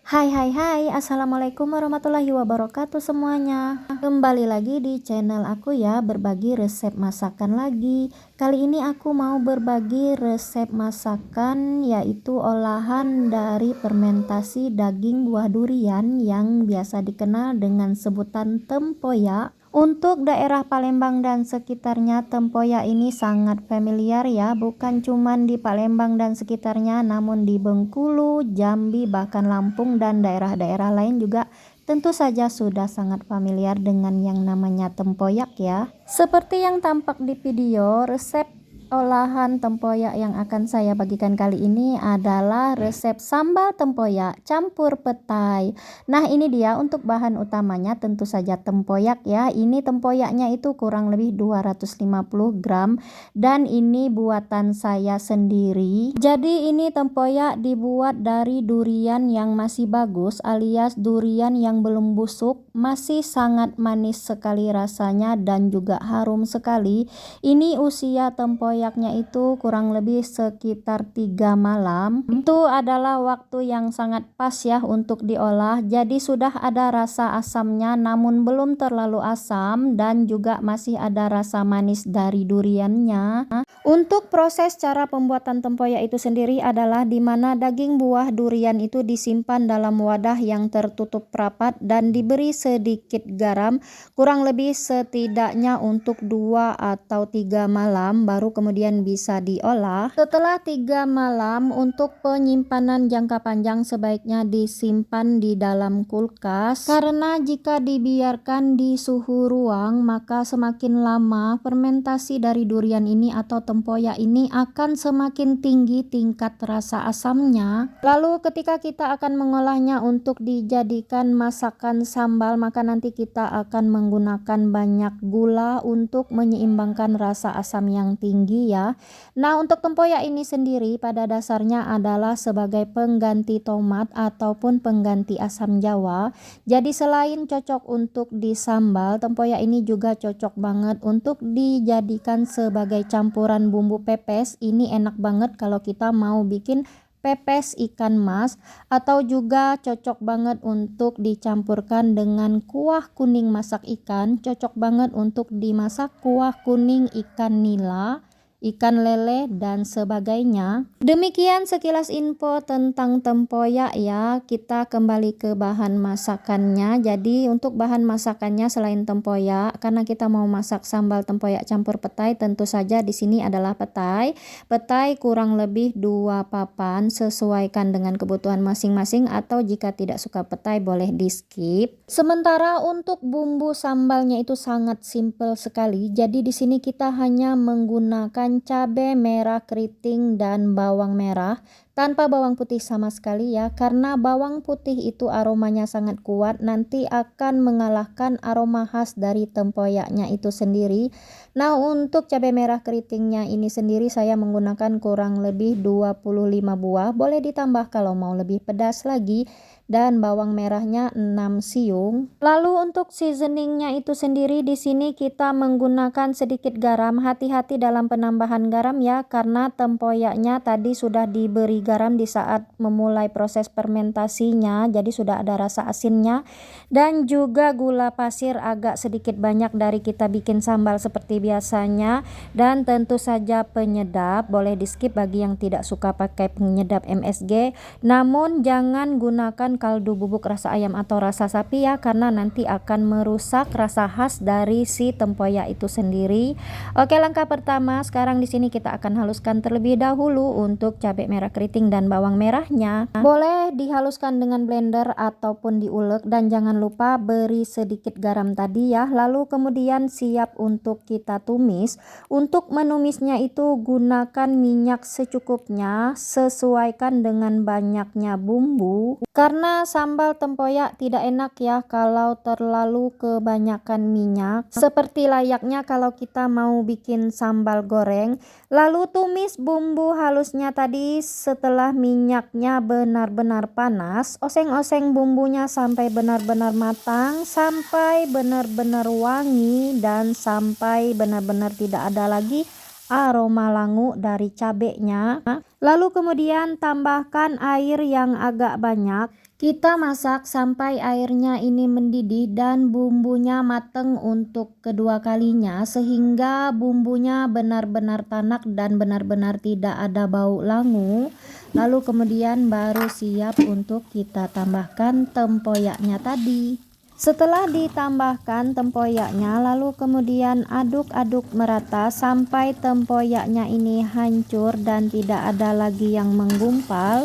Hai hai hai, Assalamualaikum warahmatullahi wabarakatuh semuanya. Kembali lagi di channel aku ya, berbagi resep masakan lagi. Kali ini aku mau berbagi resep masakan, yaitu olahan dari fermentasi daging buah durian yang biasa dikenal dengan sebutan tempoyak. Untuk daerah Palembang dan sekitarnya, tempoyak ini sangat familiar ya, bukan cuman di Palembang dan sekitarnya, namun di Bengkulu, Jambi, bahkan Lampung dan daerah-daerah lain juga tentu saja sudah sangat familiar dengan yang namanya tempoyak ya. Seperti yang tampak di video, resep olahan tempoyak yang akan saya bagikan kali ini adalah resep sambal tempoyak campur petai. Nah, ini dia untuk bahan utamanya, tentu saja tempoyak ya. Ini tempoyaknya itu kurang lebih 250 gram dan ini buatan saya sendiri. Jadi ini tempoyak dibuat dari durian yang masih bagus, alias durian yang belum busuk, masih sangat manis sekali rasanya dan juga harum sekali. Ini usia tempoyaknya itu kurang lebih sekitar 3 malam. Itu adalah waktu yang sangat pas ya untuk diolah. Jadi sudah ada rasa asamnya namun belum terlalu asam dan juga masih ada rasa manis dari duriannya. Untuk proses cara pembuatan tempoyak itu sendiri adalah di mana daging buah durian itu disimpan dalam wadah yang tertutup rapat dan diberi sedikit garam, kurang lebih setidaknya untuk 2 atau 3 malam baru kemudian bisa diolah. Setelah 3 malam, untuk penyimpanan jangka panjang sebaiknya disimpan di dalam kulkas, karena jika dibiarkan di suhu ruang maka semakin lama fermentasi dari durian ini atau tempoyak ini akan semakin tinggi tingkat rasa asamnya. Lalu ketika kita akan mengolahnya untuk dijadikan masakan sambal, maka nanti kita akan menggunakan banyak gula untuk menyeimbangkan rasa asam yang tinggi ya. Nah, untuk tempoyak ini sendiri pada dasarnya adalah sebagai pengganti tomat ataupun pengganti asam jawa. Jadi selain cocok untuk disambal, tempoyak ini juga cocok banget untuk dijadikan sebagai campuran bumbu pepes. Ini enak banget kalau kita mau bikin pepes ikan mas, atau juga cocok banget untuk dicampurkan dengan kuah kuning masak ikan, cocok banget untuk dimasak kuah kuning ikan nila, ikan lele dan sebagainya. Demikian sekilas info tentang tempoyak ya. Kita kembali ke bahan masakannya. Jadi untuk bahan masakannya selain tempoyak, karena kita mau masak sambal tempoyak campur petai, tentu saja di sini adalah petai. Petai kurang lebih 2 papan, sesuaikan dengan kebutuhan masing-masing, atau jika tidak suka petai boleh di skip. Sementara untuk bumbu sambalnya itu sangat simple sekali. Jadi di sini kita hanya menggunakan cabai merah keriting dan bawang merah tanpa bawang putih sama sekali ya, karena bawang putih itu aromanya sangat kuat, nanti akan mengalahkan aroma khas dari tempoyaknya itu sendiri. Nah, untuk cabai merah keritingnya ini sendiri saya menggunakan kurang lebih 25 buah, boleh ditambah kalau mau lebih pedas lagi, dan bawang merahnya 6 siung. Lalu untuk seasoningnya itu sendiri di sini kita menggunakan sedikit garam. Hati-hati dalam penambahan garam ya, karena tempoyaknya tadi sudah diberi garam di saat memulai proses fermentasinya, jadi sudah ada rasa asinnya, dan juga gula pasir agak sedikit banyak dari kita bikin sambal seperti biasanya, dan tentu saja penyedap boleh di skip bagi yang tidak suka pakai penyedap MSG. Namun jangan gunakan kaldu bubuk rasa ayam atau rasa sapi ya, karena nanti akan merusak rasa khas dari si tempoyak itu sendiri. Oke, langkah pertama sekarang di sini kita akan haluskan terlebih dahulu untuk cabai merah keriting dan bawang merahnya. Boleh dihaluskan dengan blender ataupun diulek, dan jangan lupa beri sedikit garam tadi ya. Lalu kemudian siap untuk kita tumis. Untuk menumisnya itu gunakan minyak secukupnya, sesuaikan dengan banyaknya bumbu, karena sambal tempoyak tidak enak ya kalau terlalu kebanyakan minyak, seperti layaknya kalau kita mau bikin sambal goreng. Lalu tumis bumbu halusnya tadi. Setelah minyaknya benar-benar panas, oseng-oseng bumbunya sampai benar-benar matang, sampai benar-benar wangi, dan sampai benar-benar tidak ada lagi aroma langu dari cabenya. Lalu kemudian tambahkan air yang agak banyak Kita masak sampai airnya ini mendidih dan bumbunya mateng untuk kedua kalinya, sehingga bumbunya benar-benar tanak dan benar-benar tidak ada bau langu. Lalu kemudian baru siap untuk kita tambahkan tempoyaknya tadi. Setelah ditambahkan tempoyaknya, lalu kemudian aduk-aduk merata sampai tempoyaknya ini hancur dan tidak ada lagi yang menggumpal.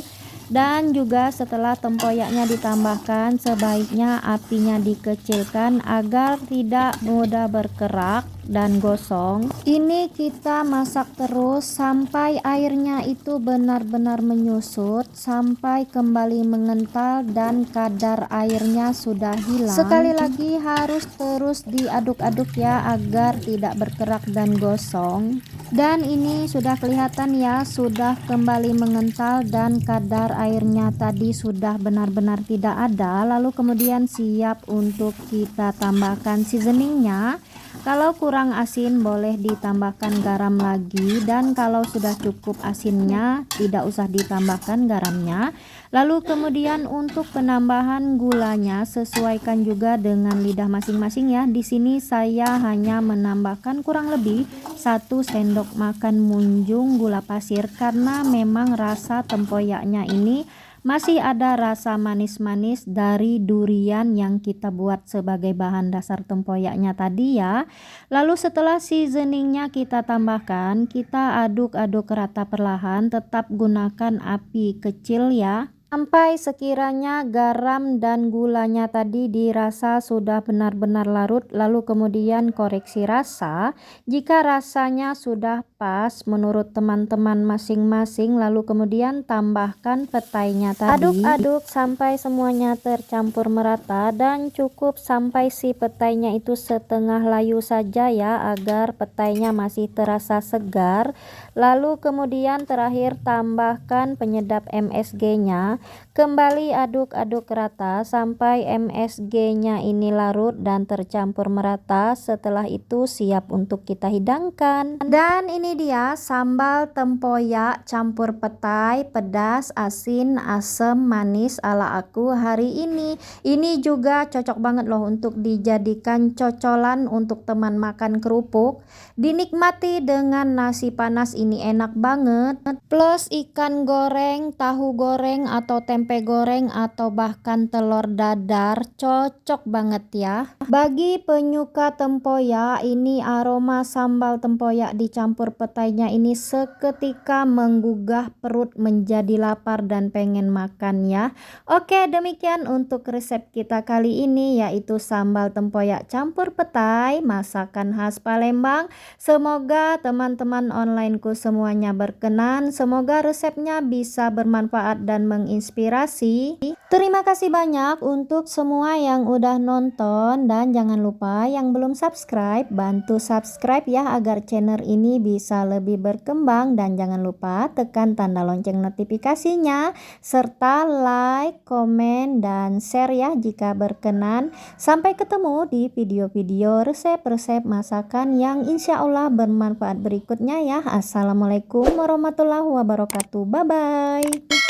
Dan juga setelah tempoyaknya ditambahkan, sebaiknya apinya dikecilkan agar tidak mudah berkerak dan gosong. Ini kita masak terus sampai airnya itu benar-benar menyusut, sampai kembali mengental dan kadar airnya sudah hilang. Sekali lagi harus terus diaduk-aduk ya, agar tidak berkerak dan gosong. Dan ini sudah kelihatan ya, sudah kembali mengental dan kadar airnya tadi sudah benar-benar tidak ada. Lalu kemudian siap untuk kita tambahkan seasoningnya. Kalau kurang asin boleh ditambahkan garam lagi, dan kalau sudah cukup asinnya tidak usah ditambahkan garamnya. Lalu kemudian untuk penambahan gulanya sesuaikan juga dengan lidah masing-masing ya. Di sini saya hanya menambahkan kurang lebih 1 sendok makan munjung gula pasir, karena memang rasa tempoyaknya ini masih ada rasa manis-manis dari durian yang kita buat sebagai bahan dasar tempoyaknya tadi ya. Lalu setelah seasoningnya kita tambahkan, kita aduk-aduk rata perlahan, tetap gunakan api kecil ya, sampai sekiranya garam dan gulanya tadi dirasa sudah benar-benar larut. Lalu kemudian koreksi rasa jika rasanya sudah pas menurut teman-teman masing-masing. Lalu kemudian tambahkan petainya tadi. Aduk-aduk sampai semuanya tercampur merata, dan cukup sampai si petainya itu setengah layu saja ya, agar petainya masih terasa segar. Lalu kemudian terakhir tambahkan penyedap MSG-nya. Kembali aduk-aduk rata sampai MSG-nya ini larut dan tercampur merata. Setelah itu siap untuk kita hidangkan. Dan ini dia sambal tempoyak campur petai, pedas, asin, asam, manis ala aku hari ini. Ini juga cocok banget loh untuk dijadikan cocolan untuk teman makan kerupuk. Dinikmati dengan nasi panas ini enak banget. Plus ikan goreng, tahu goreng atau tempe goreng, atau bahkan telur dadar, cocok banget ya. Bagi penyuka tempoyak, ini aroma sambal tempoyak dicampur petainya ini seketika menggugah perut, menjadi lapar dan pengen makan ya. Oke, demikian untuk resep kita kali ini, yaitu sambal tempoyak campur petai, masakan khas Palembang. Semoga teman-teman onlineku semuanya berkenan. Semoga resepnya bisa bermanfaat dan menginspirasi. Terima kasih banyak untuk semua yang udah nonton, dan jangan lupa yang belum subscribe, bantu subscribe ya agar channel ini bisa lebih berkembang. Dan jangan lupa tekan tanda lonceng notifikasinya, serta like, komen, dan share ya jika berkenan. Sampai ketemu di video-video resep-resep masakan yang insya Allah bermanfaat berikutnya ya. Assalamualaikum warahmatullahi wabarakatuh. Bye bye.